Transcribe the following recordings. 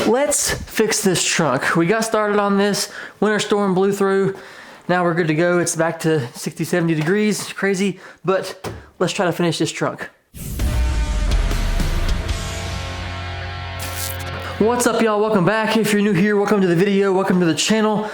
let's fix this trunk. We got started on this, winter storm blew through. Now we're good to go. It's back to 60, 70 degrees, crazy, but let's try to finish this trunk. What's up, y'all? Welcome back. If you're new here, welcome to the video, welcome to the channel.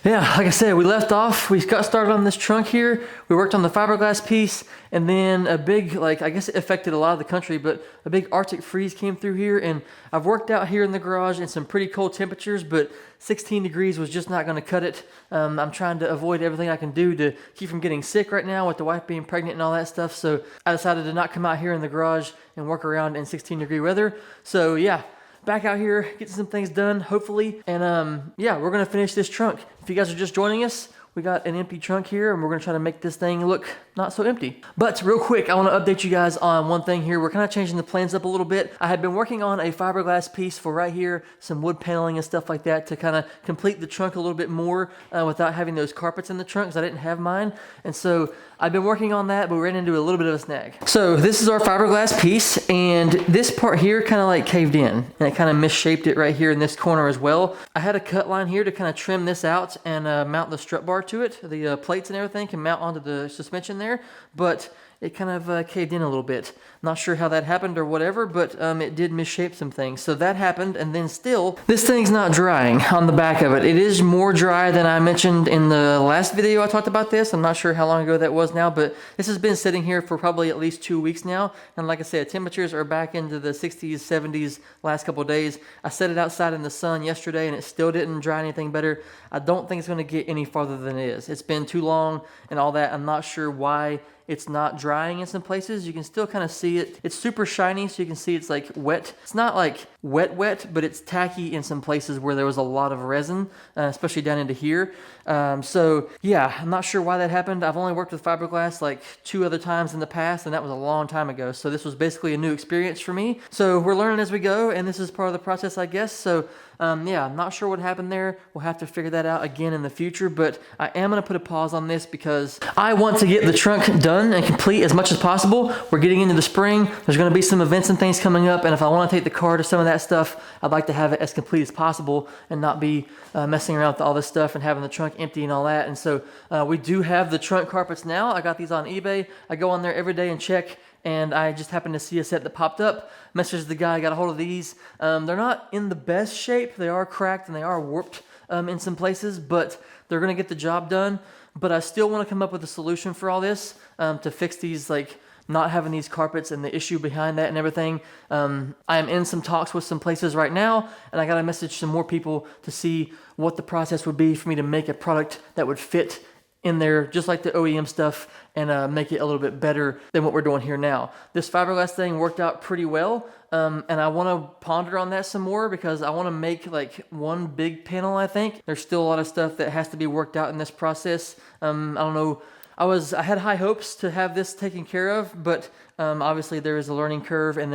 Yeah, like I said, we left off, we got started on this trunk here, we worked on the fiberglass piece, and then a big, I guess it affected a lot of the country, but a big Arctic freeze came through here, and I've worked out here in the garage in some pretty cold temperatures, but 16 degrees was just not gonna cut it. I'm trying to avoid everything I can do to keep from getting sick right now with the wife being pregnant and all that stuff, so I decided to not come out here in the garage and work around in 16-degree weather. So yeah, back out here, getting some things done, hopefully. And yeah, we're gonna finish this trunk. If you guys are just joining us, we got an empty trunk here and we're gonna try to make this thing look not so empty. But real quick, I wanna update you guys on one thing here. We're kind of changing the plans up a little bit. I had been working on a fiberglass piece for right here, some wood paneling and stuff like that to kind of complete the trunk a little bit more without having those carpets in the trunk because I didn't have mine. And so I've been working on that, but we ran into a little bit of a snag. So this is our fiberglass piece, and this part here kind of like caved in, and it kind of misshaped it right here in this corner as well. I had a cut line here to kind of trim this out and mount the strut bar to it. The plates and everything can mount onto the suspension there, but it kind of caved in a little bit. Not sure how that happened or whatever, but it did misshape some things. So that happened, and then still, this thing's not drying on the back of it. It is more dry than I mentioned in the last video I talked about this. I'm not sure how long ago that was now, but this has been sitting here for probably at least 2 weeks now. And like I said, temperatures are back into the 60s, 70s last couple of days. I set it outside in the sun yesterday, and it still didn't dry anything better. I don't think it's gonna get any farther than it is. It's been too long and all that. I'm not sure why it's not drying in some places. You can still kind of see it. It's super shiny, so you can see it's like wet. It's not like wet, but it's tacky in some places where there was a lot of resin, especially down into here. So yeah, I'm not sure why that happened. I've only worked with fiberglass like 2 other times in the past, and that was a long time ago. So this was basically a new experience for me. So we're learning as we go, and this is part of the process, I guess. So yeah, I'm not sure what happened there. We'll have to figure that out again in the future, but I am gonna put a pause on this because I want to get the trunk done and complete as much as possible. We're getting into the spring. There's gonna be some events and things coming up, and if I wanna take the car to some of that stuff, I'd like to have it as complete as possible and not be messing around with all this stuff and having the trunk empty and all that. And so we do have the trunk carpets now. I got these on eBay. I go on there every day and check, and I just happened to see a set that popped up. Messaged the guy, got a hold of these. They're not in the best shape. They are cracked and they are warped in some places, but they're gonna get the job done. But I still wanna come up with a solution for all this to fix these, like not having these carpets and the issue behind that and everything. I am in some talks with some places right now, and I gotta message some more people to see what the process would be for me to make a product that would fit in there, just like the OEM stuff, and make it a little bit better than what we're doing here now. This fiberglass thing worked out pretty well, and I wanna ponder on that some more because I wanna make like one big panel, I think. There's still a lot of stuff that has to be worked out in this process. I don't know, I had high hopes to have this taken care of, but obviously there is a learning curve, and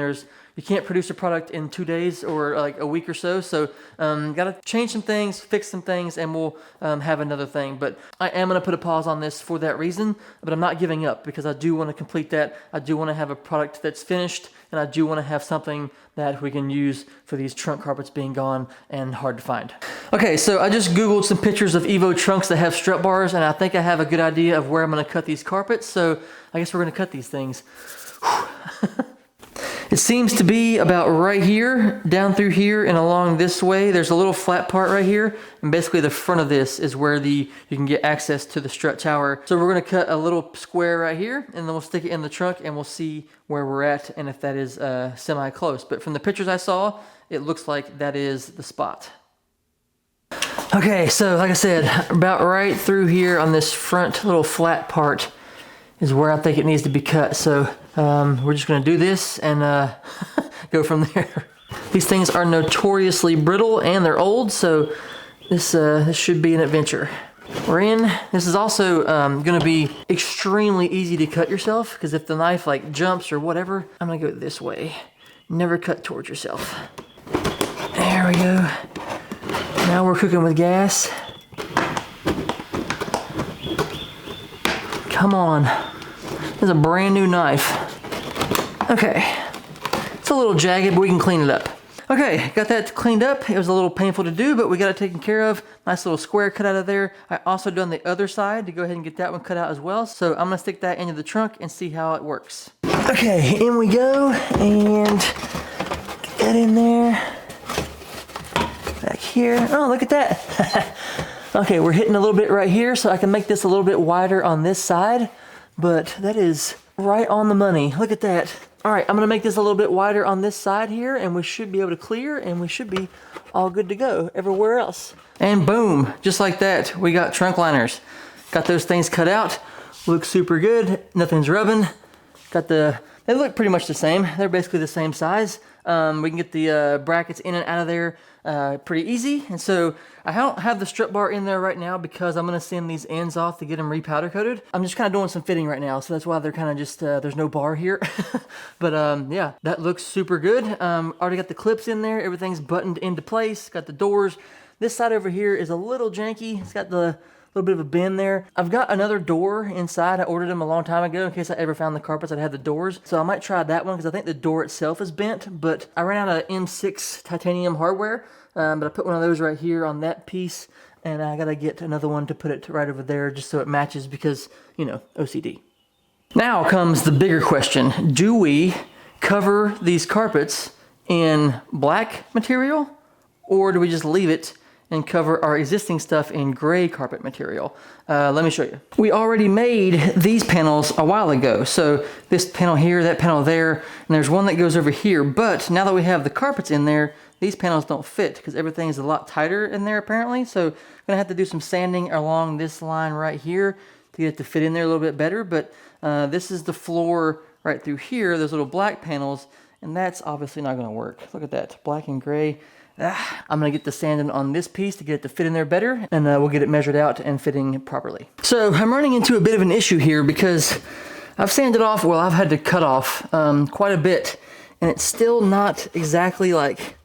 you can't produce a product in 2 days or like a week or so. So gotta change some things, fix some things, and we'll have another thing. But I am gonna put a pause on this for that reason, but I'm not giving up because I do wanna complete that. I do wanna have a product that's finished, and I do wanna have something that we can use for these trunk carpets being gone and hard to find. Okay, so I just Googled some pictures of Evo trunks that have strut bars, and I think I have a good idea of where I'm gonna cut these carpets. So I guess we're gonna cut these things. It seems to be about right here, down through here and along this way. There's a little flat part right here, and basically the front of this is where you can get access to the strut tower. So we're gonna cut a little square right here, and then we'll stick it in the trunk, and we'll see where we're at and if that is semi-close. But from the pictures I saw, it looks like that is the spot. Okay, so like I said, about right through here on this front little flat part is where I think it needs to be cut. So we're just gonna do this and go from there. These things are notoriously brittle and they're old, so this should be an adventure. We're in. This is also gonna be extremely easy to cut yourself, because if the knife like jumps or whatever, I'm gonna go this way. Never cut towards yourself. There we go. Now we're cooking with gas. Come on. This is a brand new knife. Okay. It's a little jagged, but we can clean it up. Okay, got that cleaned up. It was a little painful to do, but we got it taken care of. Nice little square cut out of there. I also done the other side to go ahead and get that one cut out as well. So I'm gonna stick that into the trunk and see how it works. Okay, in we go, and get that in there. Back here. Oh, look at that. Okay, we're hitting a little bit right here, so I can make this a little bit wider on this side, but that is right on the money. Look at that. All right, I'm gonna make this a little bit wider on this side here, and we should be able to clear, and we should be all good to go everywhere else. And boom, just like that, we got trunk liners. Got those things cut out. Looks super good, nothing's rubbing. They look pretty much the same. They're basically the same size. We can get the brackets in and out of there pretty easy. And so I don't have the strip bar in there right now because I'm gonna send these ends off to get them repowder coated. I'm just kind of doing some fitting right now, so that's why they're kind of just, there's no bar here. But yeah, that looks super good. Already got the clips in there. Everything's buttoned into place. Got the doors. This side over here is a little janky. It's got the little bit of a bend there. I've got another door inside. I ordered them a long time ago in case I ever found the carpets that had the doors. So I might try that one because I think the door itself is bent, but I ran out of M6 titanium hardware. But I put one of those right here on that piece, and I gotta get another one to put it right over there just so it matches because, you know, OCD. Now comes the bigger question. Do we cover these carpets in black material, or do we just leave it and cover our existing stuff in gray carpet material? Let me show you. We already made these panels a while ago. So this panel here, that panel there, and there's one that goes over here. But now that we have the carpets in there, these panels don't fit because everything is a lot tighter in there apparently. So I'm gonna have to do some sanding along this line right here to get it to fit in there a little bit better. But this is the floor right through here, those little black panels, and that's obviously not gonna work. Look at that, black and gray. I'm gonna get the sanding on this piece to get it to fit in there better, and we'll get it measured out and fitting properly. So I'm running into a bit of an issue here because I've sanded off, well, I've had to cut off quite a bit, and it's still not exactly like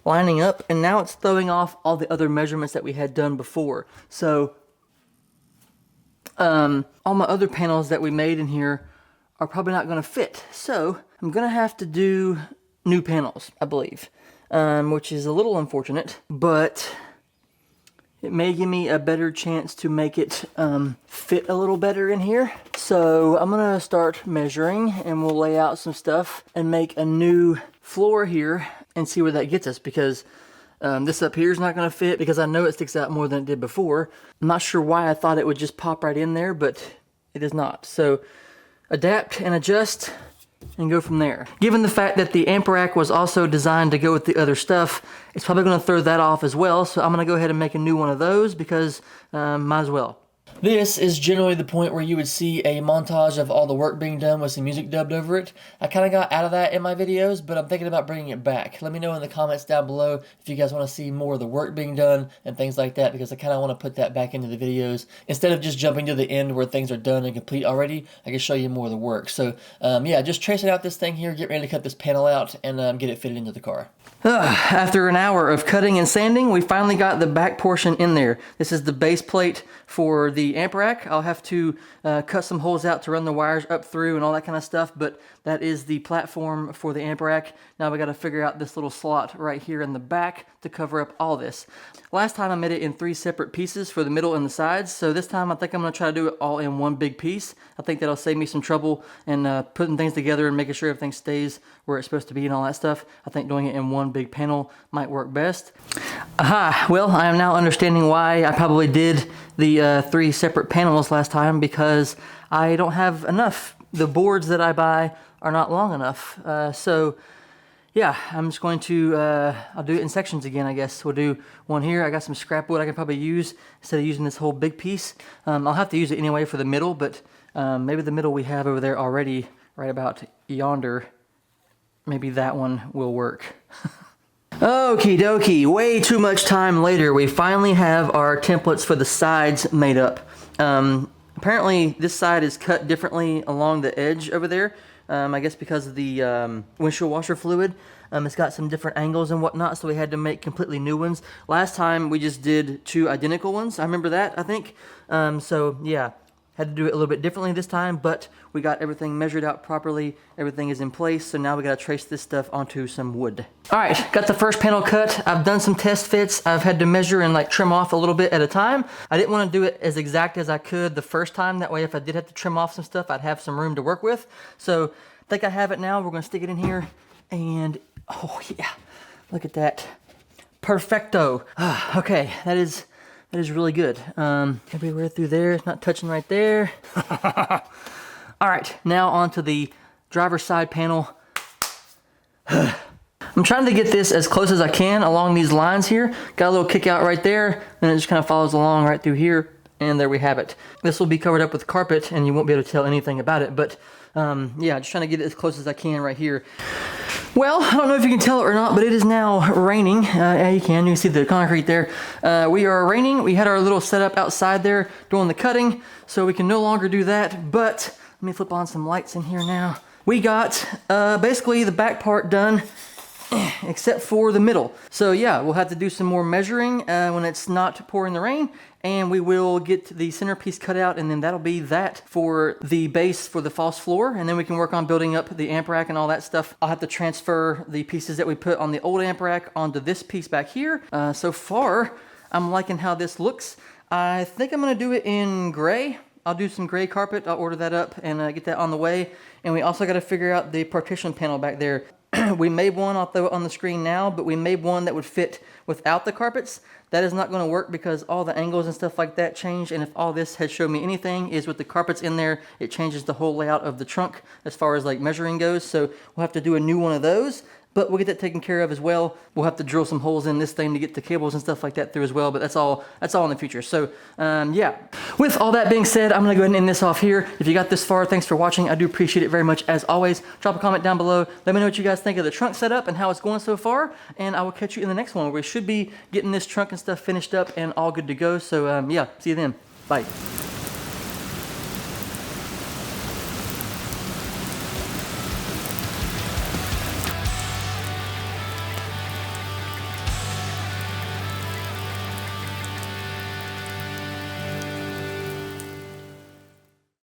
lining up, and now it's throwing off all the other measurements that we had done before. So all my other panels that we made in here are probably not gonna fit. So I'm gonna have to do new panels, I believe. Which is a little unfortunate, but it may give me a better chance to make it fit a little better in here. So I'm gonna start measuring, and we'll lay out some stuff and make a new floor here and see where that gets us, because this up here is not gonna fit because I know it sticks out more than it did before. I'm not sure why I thought it would just pop right in there, but it is not. So adapt and adjust and go from there. Given the fact that the amp rack was also designed to go with the other stuff, it's probably gonna throw that off as well. So I'm gonna go ahead and make a new one of those because might as well. This is generally the point where you would see a montage of all the work being done with some music dubbed over it. I kind of got out of that in my videos, but I'm thinking about bringing it back. Let me know in the comments down below if you guys want to see more of the work being done and things like that, because I kind of want to put that back into the videos. Instead of just jumping to the end where things are done and complete already, I can show you more of the work. So yeah, just tracing out this thing here, get ready to cut this panel out and get it fitted into the car. After an hour of cutting and sanding, we finally got the back portion in there. This is the base plate for the amp rack. I'll have to cut some holes out to run the wires up through and all that kind of stuff, but that is the platform for the amp rack. Now we got to figure out this little slot right here in the back to cover up all this. Last time I made it in 3 separate pieces for the middle and the sides, so this time I think I'm going to try to do it all in one big piece. I think that'll save me some trouble in putting things together and making sure everything stays where it's supposed to be and all that stuff. I think doing it in one big panel might work best. Aha! Well, I am now understanding why I probably did the 3 separate panels last time, because I don't have enough. The boards that I buy are not long enough. So yeah, I'm just going to, I'll do it in sections again, I guess. We'll do one here. I got some scrap wood I can probably use instead of using this whole big piece. I'll have to use it anyway for the middle, but maybe the middle we have over there already, right about yonder, maybe that one will work. Okie dokie, way too much time later, we finally have our templates for the sides made up. Apparently this side is cut differently along the edge over there. I guess because of the windshield washer fluid. It's got some different angles and whatnot, so we had to make completely new ones. Last time we just did 2 identical ones. I remember that, I think. So yeah, Had to do it a little bit differently this time, but we got everything measured out properly. Everything is in place, so now we gotta trace this stuff onto some wood. All right, got the first panel cut. I've done some test fits. I've had to measure and like trim off a little bit at a time. I didn't wanna do it as exact as I could the first time. That way, if I did have to trim off some stuff, I'd have some room to work with. So I think I have it now. We're gonna stick it in here and, oh yeah, look at that. Perfecto. Okay, that is really good. Everywhere through there, it's not touching right there. All right, now onto the driver's side panel. I'm trying to get this as close as I can along these lines here. Got a little kick out right there, and it just kind of follows along right through here, and there we have it. This will be covered up with carpet, and you won't be able to tell anything about it, but yeah, just trying to get it as close as I can right here. Well, I don't know if you can tell it or not, but it is now raining. Yeah, you can see the concrete there. We are raining. We had our little setup outside there doing the cutting, so we can no longer do that, but let me flip on some lights in here now. We got basically the back part done, except for the middle. So yeah, we'll have to do some more measuring when it's not pouring the rain, and we will get the centerpiece cut out, and then that'll be that for the base for the false floor, and then we can work on building up the amp rack and all that stuff. I'll have to transfer the pieces that we put on the old amp rack onto this piece back here. So far, I'm liking how this looks. I think I'm gonna do it in gray. I'll do some gray carpet. I'll order that up and get that on the way. And we also gotta figure out the partition panel back there. We made one, I'll throw it on the screen now, but we made one that would fit without the carpets. That is not gonna work because all the angles and stuff like that change, and if all this has shown me anything is with the carpets in there, it changes the whole layout of the trunk as far as like measuring goes, so we'll have to do a new one of those. But we'll get that taken care of as well. We'll have to drill some holes in this thing to get the cables and stuff like that through as well, but that's all in the future. So yeah, with all that being said, I'm gonna go ahead and end this off here. If you got this far, thanks for watching. I do appreciate it very much as always. Drop a comment down below. Let me know what you guys think of the trunk setup and how it's going so far, and I will catch you in the next one where we should be getting this trunk and stuff finished up and all good to go. So yeah, see you then. Bye.